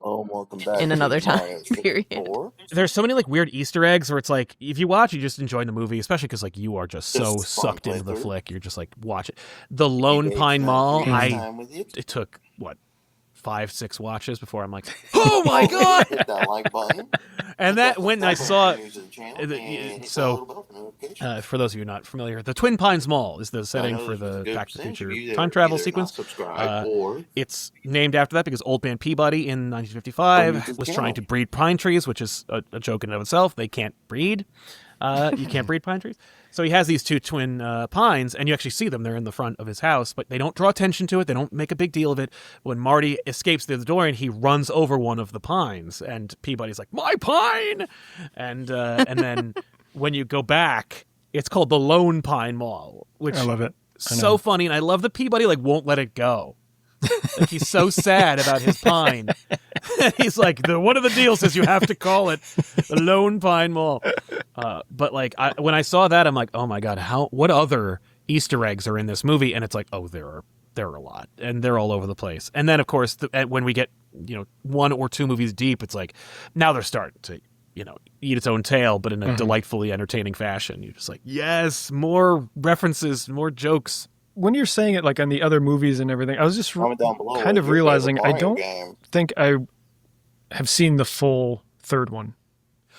Oh, welcome back in to another time Mario period. 64. There's so many like weird Easter eggs where it's like if you watch, you just enjoy the movie, especially because like you are just so Just fun sucked into the playthrough. flick. You're just like watch it. The Lone Engage Pine that Mall. FaceTime with you. It took what 5-6 watches before I'm like, oh my god! Hit that like button. And that when I saw, so for those of you not familiar, the Twin Pines Mall is the setting for the Back to the Future time travel sequence. It's named after that because Old Man Peabody in 1955 was trying to breed pine trees, which is a joke in and of itself. They can't breed. You can't breed pine trees. So he has these two twin pines, and you actually see them. They're in the front of his house, but they don't draw attention to it. They don't make a big deal of it. When Marty escapes through the door and he runs over one of the pines, and Peabody's like, "My pine!" And then when you go back, it's called the Lone Pine Mall, which I love it. So funny, and I love that Peabody like won't let it go. Like he's so sad about his pine. He's like, one of the deals is you have to call it the Lone Pine Mall. But like, when I saw that, I'm like, oh my god, what other Easter eggs are in this movie? And it's like, oh, there are a lot, and they're all over the place. And then of course, when we get 1 or 2 movies deep, it's like now they're starting to eat its own tail, but in a delightfully entertaining fashion. You're just like, yes, more references, more jokes. When you're saying it like on the other movies and everything, I was just Comment down below kind of realizing I don't game. think I have seen the full third one.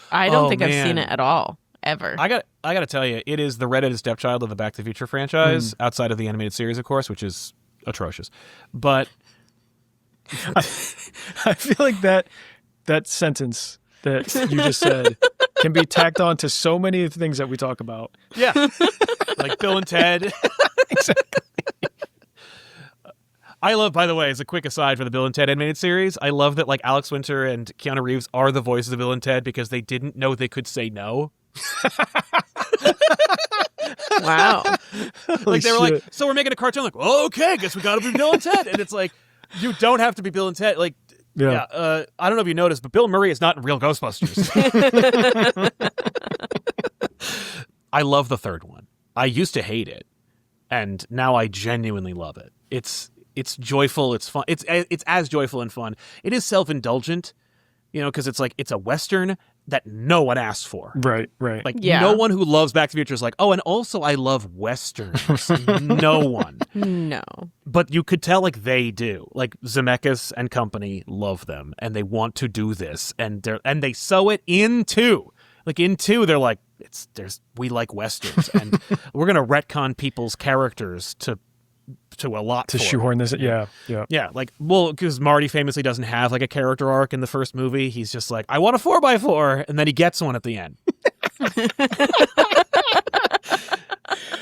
I don't think man. I've seen it at all, ever. I got to tell you, it is the redheaded stepchild of the Back to the Future franchise, outside of the animated series, of course, which is atrocious. But I feel like that sentence that you just said can be tacked on to so many of the things that we talk about. yeah, like Bill and Ted. Exactly. I love, by the way, as a quick aside for the Bill and Ted animated series, I love that like Alex Winter and Keanu Reeves are the voices of Bill and Ted because they didn't know they could say no. Wow. Like they were like, so we're making a cartoon. Like, well, okay, guess we got to be Bill and Ted. And it's like, you don't have to be Bill and Ted. Like, yeah. I don't know if you noticed, but Bill Murray is not in real Ghostbusters. I love the third one. I used to hate it, and now I genuinely love it. It's joyful. It's fun. It's as joyful and fun. It is self-indulgent, because it's like it's a Western that no one asked for. Right. Like Yeah. no one who loves Back to the Future is like, oh, and also I love Westerns. No one. No. But you could tell like they do. Like Zemeckis and company love them, and they want to do this, and they sew it into. Like in 2, they're like, we like Westerns, and we're gonna retcon people's characters to a lot To for shoehorn it. this, yeah. Yeah, like, well, because Marty famously doesn't have like a character arc in the first movie. He's just like, I want a 4x4, and then he gets one at the end.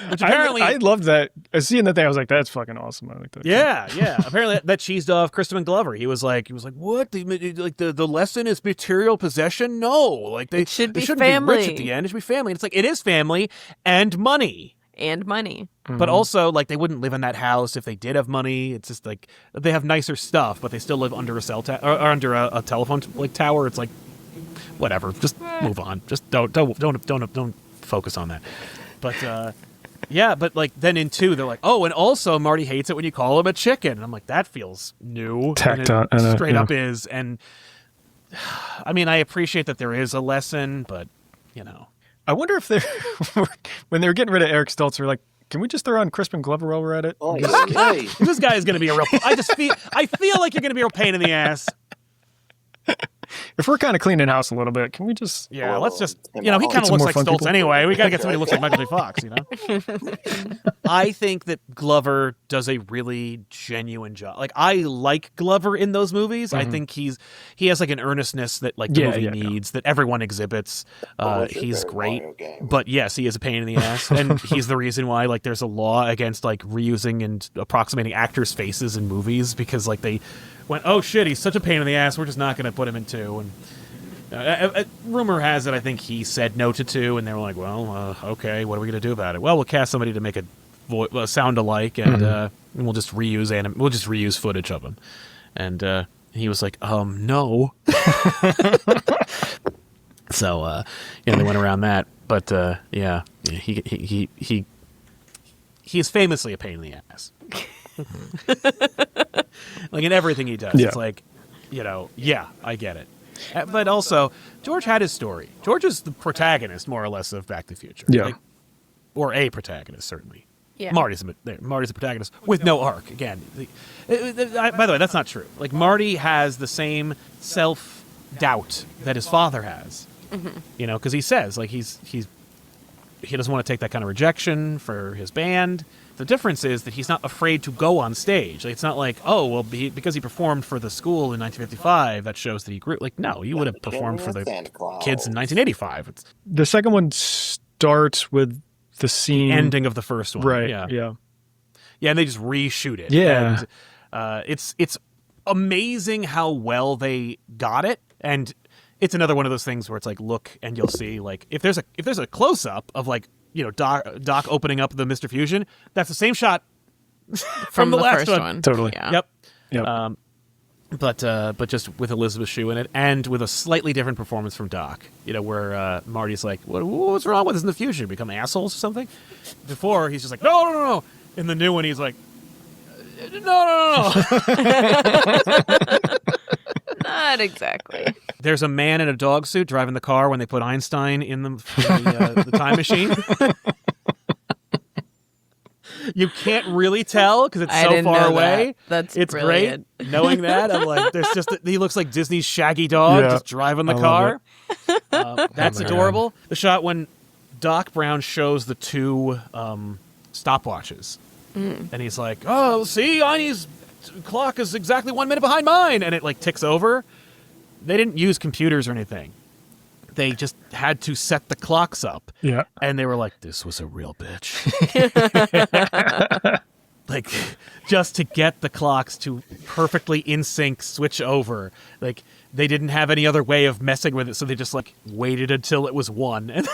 Which apparently, I loved that. Seeing that thing, I was like, that's fucking awesome. I like that. yeah. Apparently, that cheesed off Crispin Glover. He was like, what? The lesson is material possession? No, like It should be shouldn't family. be rich at the end. It should be family. And it's like it is family and money. And money. But also, like, they wouldn't live in that house if they did have money. It's just like they have nicer stuff, but they still live under a cell or under a telephone tower. It's like, whatever. Just move on. Just don't focus on that. But yeah, but like then in 2, they're like, oh, and also Marty hates it when you call him a chicken. And I'm like, that feels new. Tacked and it on, straight yeah. up is. And I mean, I appreciate that there is a lesson, but I wonder if when they were getting rid of Eric Stoltz, they're like, can we just throw on Crispin Glover while we're at it? Oh, okay. this guy is going to be a real. I feel like you're going to be a real pain in the ass. If we're kind of cleaning house a little bit, can we just... Yeah, let's just, he Get kind of some looks more like fun Stoltz people. anyway. We got to get somebody who looks like Michael J. Fox, I think that Glover does a really genuine job. Like, I like Glover in those movies. I think he has like an earnestness that like the movie needs, that everyone exhibits. He's great. But yes, he is a pain in the ass. And he's the reason why like there's a law against like reusing and approximating actors' faces in movies, because like they went, oh shit, he's such a pain in the ass, we're just not going to put him in 2. And rumor has it, I think he said no to 2, and they were like, well, okay, what are we going to do about it? Well, we'll cast somebody to make a sound alike, and we'll just reuse footage of him. And he was like, no. So they went around that, but yeah, he is famously a pain in the ass. Like in everything he does, it's like yeah, I get it. But also, George had his story. George is the protagonist, more or less, of Back to the Future. Yeah. Or a protagonist, certainly. Yeah. Marty's a protagonist with no arc. Again, by the way, that's not true. Like, Marty has the same self-doubt that his father has. Mm-hmm. Because he says, like, he doesn't want to take that kind of rejection for his band. The difference is that he's not afraid to go on stage. Like, it's not like, oh, well, because he performed for the school in 1955, that shows that he grew. Like, no, you would have performed for the kids in 1985. It's The second one starts with the scene. ending of the first one. Right. Yeah. Yeah. Yeah, and they just reshoot it. Yeah. And it's amazing how well they got it. And it's another one of those things where it's like, look and you'll see. Like, if there's a close up of, like, Doc opening up the Mr. Fusion, that's the same shot from the last first one. Totally. Yeah. Yep. But just with Elizabeth Shue in it, and with a slightly different performance from Doc, where Marty's like, what's wrong with us in the future? Become assholes or something? Before, he's just like, no. In the new one, he's like, no. Not exactly. There's a man in a dog suit driving the car when they put Einstein in the time machine. You can't really tell because it's I so didn't far know away. that. That's It's brilliant. great knowing that. I'm like, he looks like Disney's Shaggy dog Yeah. just driving the I car. love That's man. adorable. The shot when Doc Brown shows the two stopwatches, and he's like, "Oh, see, Annie's clock is exactly 1 minute behind mine," and it like ticks over. They didn't use computers or anything. They just had to set the clocks up. Yeah. And they were like, this was a real bitch. Like, just to get the clocks to perfectly in sync switch over. Like, they didn't have any other way of messing with it, so they just, like, waited until it was 1 and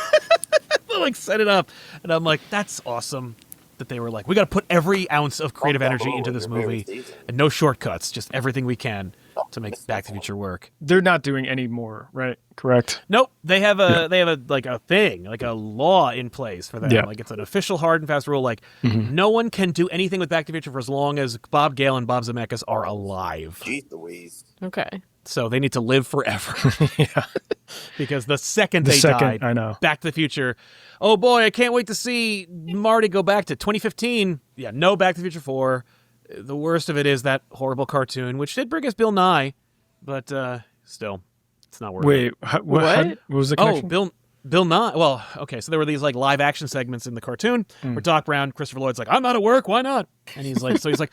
like set it up. And I'm like, that's awesome that they were like, we got to put every ounce of creative energy into this movie and no shortcuts, just everything we can to make Back to the Future work. They're not doing any more, right? Correct. Nope, they have a like a thing, like a law in place for them. Yeah. Like, it's an official hard and fast rule. Like, no one can do anything with Back to the Future for as long as Bob Gale and Bob Zemeckis are alive. Jeez Louise. Okay. So they need to live forever. Yeah. Because the second The they second, died, I know. Back to the Future. Oh boy, I can't wait to see Marty go back to 2015. Yeah, no Back to the Future 4. The worst of it is that horrible cartoon, which did bring us Bill Nye, but still, it's not worth it. Wait, what was the connection? Bill Nye. Well, okay, so there were these like live action segments in the cartoon where Doc Brown, Christopher Lloyd's like, I'm not at work, why not? And he's like,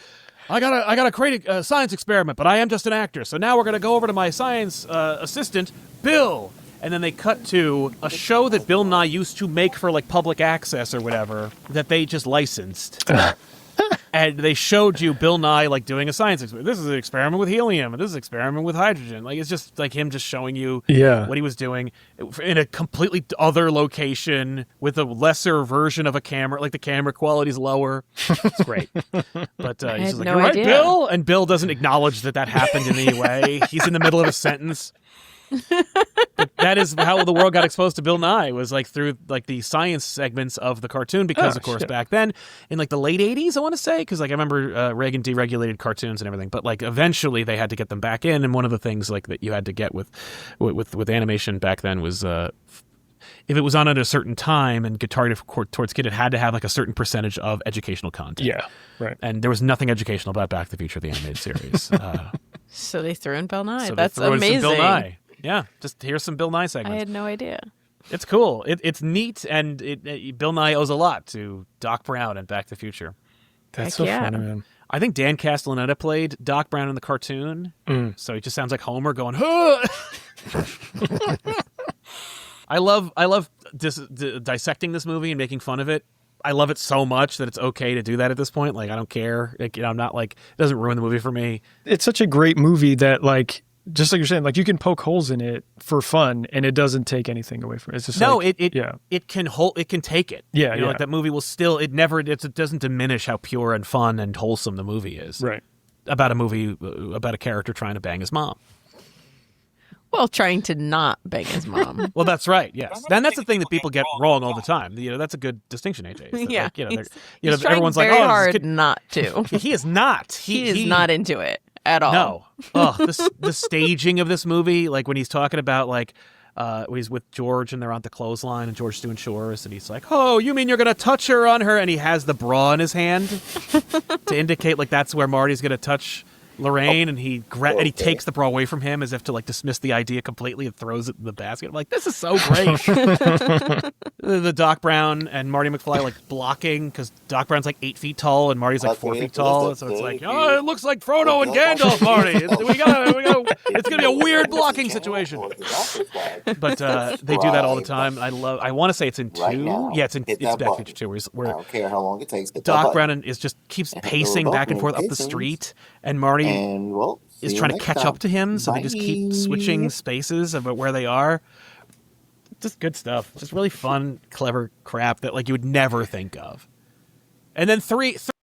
I gotta create a science experiment, but I am just an actor. So now we're gonna go over to my science assistant, Bill. And then they cut to a show that Bill Nye used to make for like public access or whatever that they just licensed. And they showed you Bill Nye like doing a science experiment. This is an experiment with helium, and this is an experiment with hydrogen. Like, it's just like him just showing you what he was doing in a completely other location with a lesser version of a camera. Like, the camera quality's lower. It's great. But he's just like, no "You're right, idea." Bill?" And Bill doesn't acknowledge that happened in any way. He's in the middle of a sentence. But that is how the world got exposed to Bill Nye, was like through like the science segments of the cartoon, because of course back then in like the late 80s, I want to say, because like I remember Reagan deregulated cartoons and everything, but like eventually they had to get them back in, and one of the things like that you had to get with animation back then was if it was on at a certain time and targeted towards kids, it had to have like a certain percentage of educational content. Yeah, right. And there was nothing educational about Back to the Future, the animated series. So they threw in Bill Nye. So they That's threw in some amazing. Bill Nye. Yeah, just here's some Bill Nye I segments. had no idea. It's cool. It's neat, and Bill Nye owes a lot to Doc Brown and Back to the Future. That's Heck so yeah. funny, man. I think Dan Castellaneta played Doc Brown in the cartoon, so he just sounds like Homer going, huh! I love dissecting this movie and making fun of it. I love it so much that it's okay to do that at this point. Like, I don't care. Like, I'm not like, it doesn't ruin the movie for me. It's such a great movie that, like, just like you're saying, like, you can poke holes in it for fun, and it doesn't take anything away from it. It's just it can take it. Yeah, you know, like that movie will still, it doesn't diminish how pure and fun and wholesome the movie is. Right. About a movie about a character trying to bang his mom. Well, trying to not bang his mom. Well, that's right. Yes, then that's the thing that people get wrong all the time. You know, that's a good distinction, AJ. Is that, Yeah, like, he's trying everyone's like, very "Oh, this hard kid-" not to. He is not. He is not into it at all. No. Oh, the staging of this movie, like when he's talking about like when he's with George and they're on the clothesline and George's doing chores and he's like, "Oh, you mean you're gonna touch her on her?" And he has the bra in his hand to indicate like that's where Marty's gonna touch Lorraine, and he takes the bra away from him as if to like dismiss the idea completely and throws it in the basket. I'm like, this is so great. The Doc Brown and Marty McFly like blocking because Doc Brown's like 8 feet tall and Marty's like 4 feet tall, so it's like, oh, it looks like Frodo and Gandalf, Marty. We got. It's gonna be a weird blocking situation. But they do that all the time. I want to say it's in 2. Right now, Yeah, it's hit Back that to the button. Future 2 I where don't care how long it takes. Hit that Doc button. Brown keeps And hit the pacing little back and button forth up the pacing. street, and Marty And well, is see you trying to next catch time. up to him, so they just keep Bye. switching spaces about where they are. Just good stuff. Just really fun, clever crap that like you would never think of. And then three